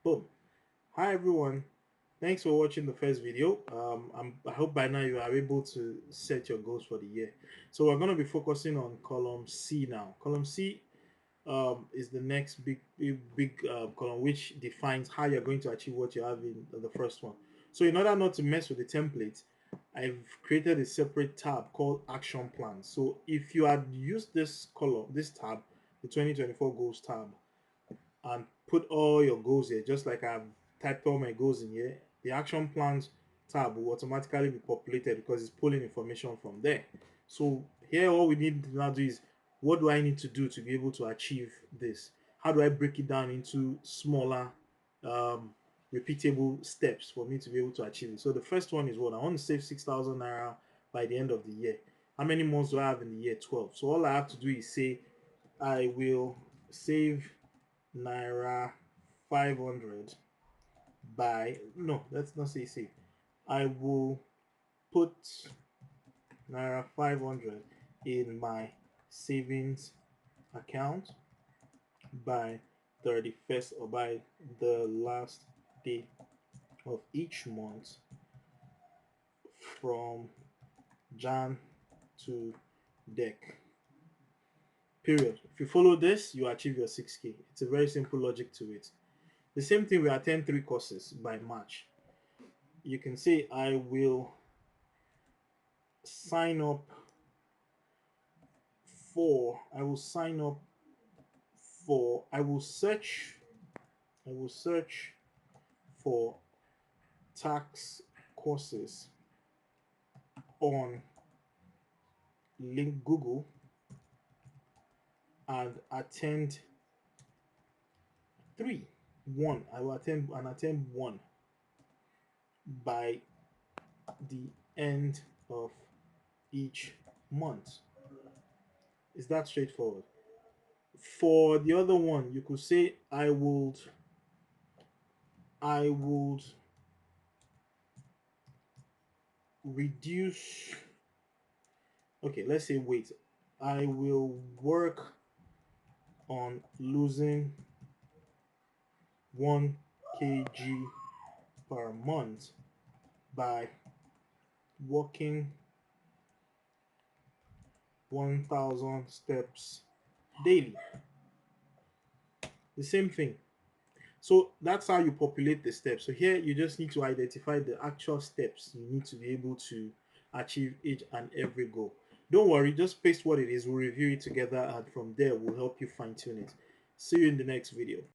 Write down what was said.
Boom. Hi everyone. Thanks for watching the first video. I hope by now you are able to set your goals for the year. So we're going to be focusing on column C now. Column C is the next big column which defines how you're going to achieve what you have in the first one. So in order not to mess with the template, I've created a separate tab called action plan. So if you had used this column, this tab, the 2024 goals tab, and put all your goals here, just like I've typed all my goals in here, the action plans tab will automatically be populated because it's pulling information from there. So here all we need to now do is, what do I need to do to be able to achieve this? How do I break it down into smaller um, repeatable steps for me to be able to achieve it? So the first one is, what I want to save 6,000 naira by the end of the year. How many months do I have in the year? 12. So all I have to do is say I will save naira 500 by, no, let's not say save. I will put naira 500 in my savings account by 31st, or by the last day of each month from Jan to Dec. Period. If you follow this, you achieve your 6k. It's a very simple logic to it. The same thing, we attend 3 courses by March. You can say I will sign up I will sign up for I will search for tax courses on link Google and attend three. One. I will attend one by the end of each month. Is that straightforward? For the other one, you could say I would reduce. Okay, let's say, wait, I will work on losing 1 kg per month by walking 1,000 steps daily. The same thing. So that's how you populate the steps. So here you just need to identify the actual steps you need to be able to achieve each and every goal. Don't worry, just paste what it is. We'll review it together, and from there we'll help you fine tune it. See you in the next video.